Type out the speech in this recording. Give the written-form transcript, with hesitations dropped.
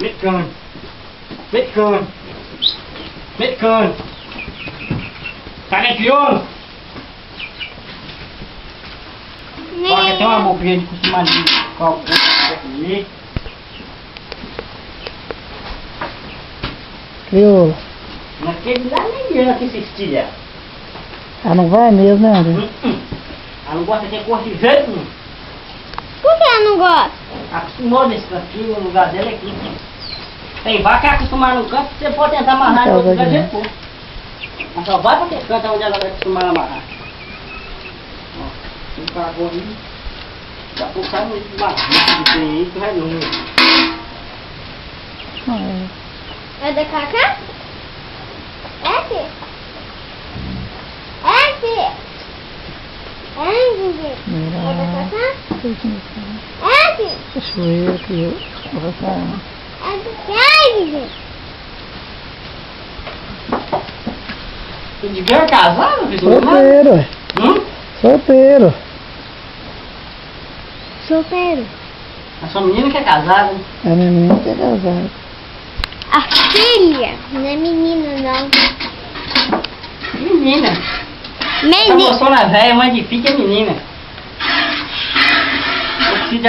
Biết cơn. Biết cơn. Biết cơn. Tại này kêu. Pakai tengah mobil kusuman di kau ini. Viu? Naquele lá nem ia que assistia. Ah, não vai mesmo, né? Ela não gosta de cor de jeito nenhum. Por que eu não gosto? Acostumou nesse cantinho, o lugar dela é aqui. Tem vaca que é acostumar no canto, você pode tentar amarrar em outro lugar de jeito. Mas só vai para aquele canto onde ela vai acostumar a amarrar. Ó, tem caragol ali. Daqui a pouco sai um barrigo que tem aí que vai longe. É da Cacá? É, filho? É, filho? É, Gigi? É da Cacá? É, filho? Cachoeira que eu vou passar. É do que, Gigi? Tu devia é casado, filho? Solteiro. Solteiro. Solteiro. A sua menina que é casada, né? A minha menina que é casada. A filha, não é menino, não. Menina. Tá Menino. gostando na velha, mãe de filha é menina. Eu preciso de